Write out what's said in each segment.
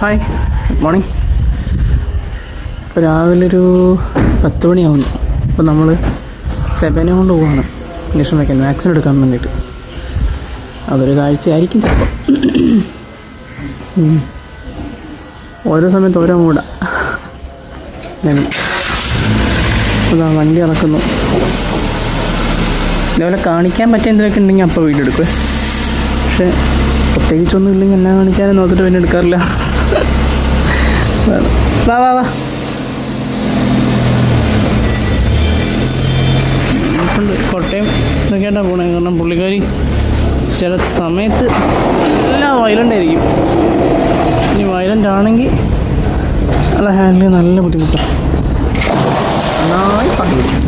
Hi, good morning. ഇപ്പോൾ രാവിലെ ഒരു 10 മണിയാവുന്നു. അപ്പോൾ നമ്മൾ സെബനെ കൊണ്ട് പോവാണ് ഇഞ്ചക്ഷൻ വയ്ക്കാൻ, വാക്സിൻ എടുക്കാൻ വേണ്ടിയിട്ട്. അതൊരു കാഴ്ചയായിരിക്കും ചിലപ്പോൾ. ഓരോ സമയത്ത് ഓരോ മൂടാ. അതാ വണ്ടി ഇറക്കുന്നു. ഇതേപോലെ കാണിക്കാൻ പറ്റിയ എന്തെങ്കിലുമൊക്കെ ഉണ്ടെങ്കിൽ അപ്പോൾ വീഡിയോ എടുക്കുമേ. പക്ഷേ പ്രത്യേകിച്ചൊന്നും ഇല്ലെങ്കിൽ എല്ലാം കാണിക്കാനും നോക്കിയിട്ട് പിന്നെ എടുക്കാറില്ല. വാ വാ വാ. കോട്ടയം ഇതൊക്കെയായിട്ടാണ് പോണേ. കാരണം പുള്ളിക്കാരി ചില സമയത്ത് എല്ലാം വയലൻ്റ് ആയിരിക്കും. ഇനി വയലൻ്റ് ആണെങ്കിൽ അത് ഹാൻഡിൽ ചെയ്യാൻ നല്ല ബുദ്ധിമുട്ടാണ്. നന്നായി പണി വരും.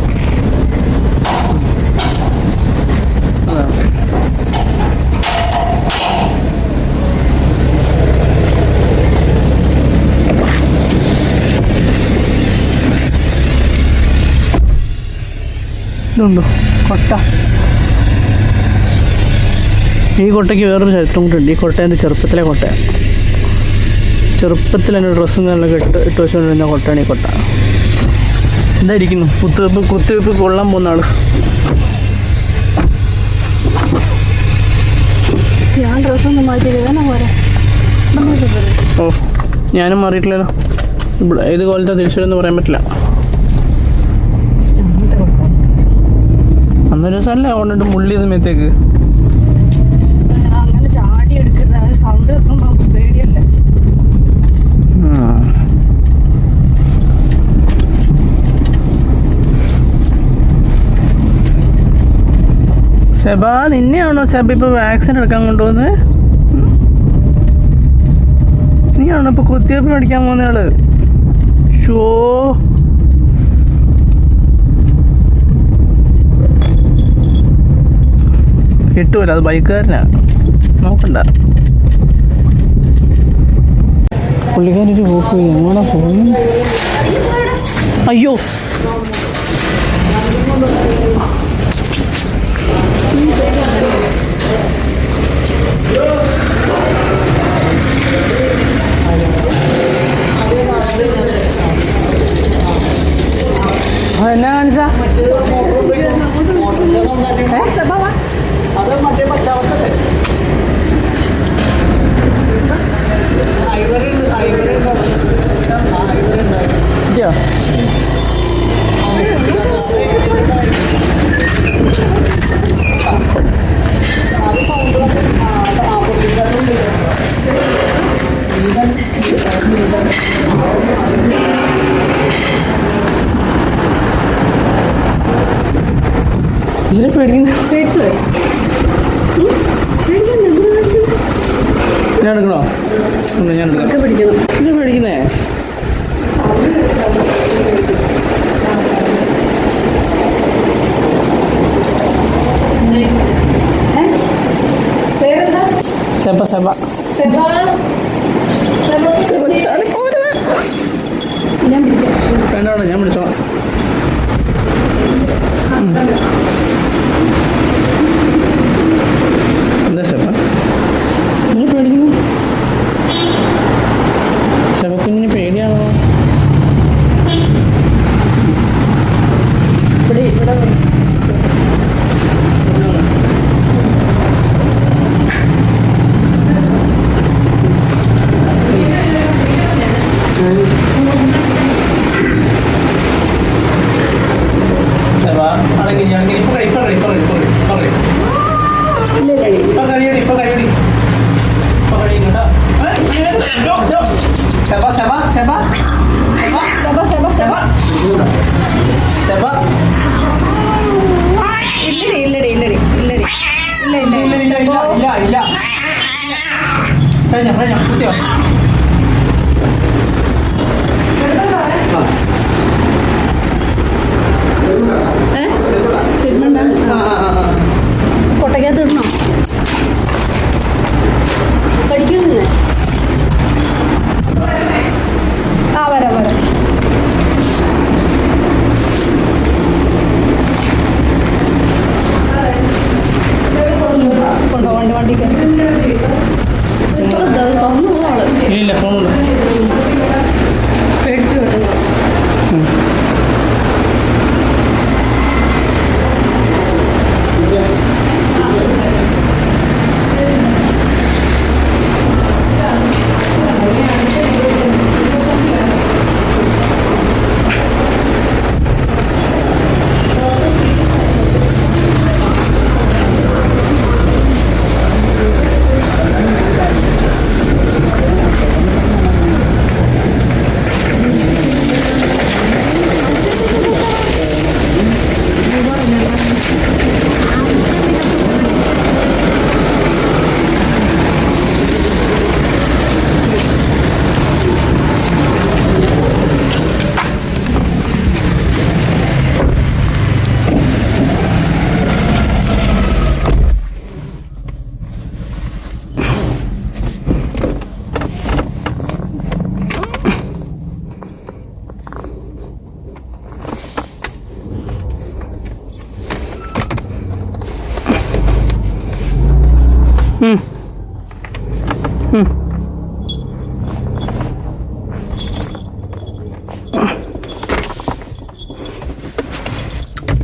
ഇതുണ്ടോ കൊട്ട? ഈ കൊട്ടയ്ക്ക് വേറൊരു ചരിത്രം കൂട്ടുണ്ട്. ഈ കൊട്ട എൻ്റെ ചെറുപ്പത്തിലെ കൊട്ടയാണ്. ചെറുപ്പത്തിൽ എൻ്റെ ഡ്രസ്സും കാര്യങ്ങളൊക്കെ ഇട്ട് വെച്ചുകൊണ്ടിരുന്ന കൊട്ടയാണ് ഈ കൊട്ട. എന്തായിരിക്കുന്നു കുത്തിവെപ്പ് കൊള്ളാൻ പോകുന്ന ആൾ. ഞാൻ ഡ്രസ്സൊന്നും മാറ്റിയില്ല. ഓ, ഞാനും മാറിയിട്ടില്ലല്ലോ. ഇവിടെ ഏത് കോലത്താണ് തിരിച്ചെന്ന് പറയാൻ പറ്റില്ല. അന്നൊരു ദിവസമല്ലേ കൊണ്ടിട്ട് മുള്ളി സമയത്തേക്ക് അങ്ങനെ ചാടി എടുക്കുന്ന സൗണ്ട് കേൾക്കുമ്പോൾ പേടിയല്ലേ? സെബ, നിന്നെയാണോ സെബ ഇപ്പോൾ വാക്സിൻ എടുക്കാൻ കൊണ്ടുപോകുന്നത്? നീയാണോ ഇപ്പോൾ കുത്തിവെപ്പ് പഠിക്കാൻ പോകുന്ന ആള്? ഷോ, കിട്ടുമല്ലോ, അത് ബൈക്കുകാരനാ, നോക്കണ്ട. പുള്ളിക്കാരൊരു പോക്ക് എങ്ങനെ പോയി. അയ്യോ, അതെന്നാ കാണിച്ചാ? ഇതിനെ പേടിക്കുന്നു. ഞാൻ എടുക്കണോ? ഞാൻ എടുക്കാം. ഇതിനെ പേടിക്കുന്നേ. സെബ സെബ വേണ്ടോ, ഞാൻ വിളിച്ചോളാം. എന്താ സെബ നിങ്ങൾ പേടിക്കുന്നു? സെബക്കുഞ്ഞിന് പേടിയാണോ? ഇവിടെ കൊട്ടയ്ക്കകത്ത് ഇടണോ? പഠിക്കുന്നില്ലേ? ആ വരാം വരാം. കൊണ്ടുപോകണ്ട വണ്ടി കയറി. ഇല്ല, ഫോണുണ്ട്.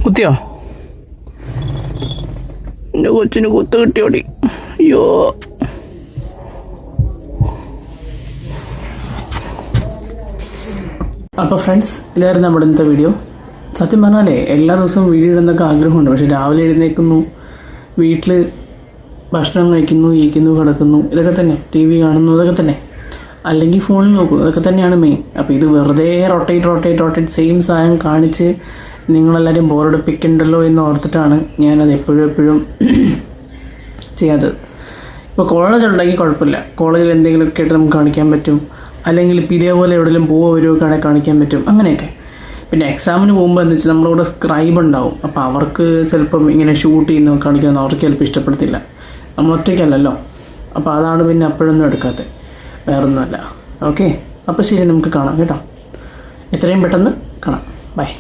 കുത്തിയോ? എൻ്റെ കൊച്ചിന് കുത്ത് കിട്ടിയോടി. അയ്യോ, അപ്പോൾ ഫ്രണ്ട്സ്, ഇതായിരുന്നു നമ്മുടെ ഇന്നത്തെ വീഡിയോ. സത്യം പറഞ്ഞാലേ എല്ലാ ദിവസവും വീഡിയോ ഇടുന്നൊക്കെ ആഗ്രഹമുണ്ട്. പക്ഷെ രാവിലെ എഴുന്നേൽക്കുന്നു, വീട്ടിൽ ഭക്ഷണം കഴിക്കുന്നു, ഇരിക്കുന്നു, കിടക്കുന്നു, ഇതൊക്കെ തന്നെ. ടി വി കാണുന്നു, ഇതൊക്കെ തന്നെ. അല്ലെങ്കിൽ ഫോണിൽ നോക്കുന്നു, ഇതൊക്കെ തന്നെയാണ് മെയിൻ. അപ്പോൾ ഇത് വെറുതെ റൊട്ടേറ്റ് സെയിം സാധനം കാണിച്ച് നിങ്ങളെല്ലാവരും ബോറടിപ്പിക്കണ്ടല്ലോ എന്ന് ഓർത്തിട്ടാണ് ഞാനത് എപ്പോഴും ചെയ്യാത്തത്. ഇപ്പോൾ കോളേജ് ഉണ്ടെങ്കിൽ കുഴപ്പമില്ല, കോളേജിൽ എന്തെങ്കിലുമൊക്കെ ആയിട്ട് നമുക്ക് കാണിക്കാൻ പറ്റും. അല്ലെങ്കിൽ ഇപ്പോൾ ഇതേപോലെ എവിടെയെങ്കിലും വരുമൊക്കെ ആണെങ്കിൽ കാണിക്കാൻ പറ്റും, അങ്ങനെയൊക്കെ. പിന്നെ എക്സാമിന് പോകുമ്പോൾ എന്താ വെച്ചാൽ നമ്മുടെ കൂടെ സ്ക്രൈബ് ഉണ്ടാവും. അപ്പോൾ അവർക്ക് ചിലപ്പം ഇങ്ങനെ ഷൂട്ട് ചെയ്യുന്ന കാണിക്കാൻ അവർക്ക് ചിലപ്പോൾ ഇഷ്ടപ്പെടുത്തില്ല. നമ്മൾ ഒറ്റയ്ക്കല്ലല്ലോ. അപ്പോൾ അതാണ് പിന്നെ അപ്പോഴൊന്നും എടുക്കാത്തത്, വേറൊന്നുമല്ല. ഓക്കെ, അപ്പോൾ ശരി, നമുക്ക് കാണാം കേട്ടോ. എത്രയും പെട്ടെന്ന് കാണാം. ബൈ.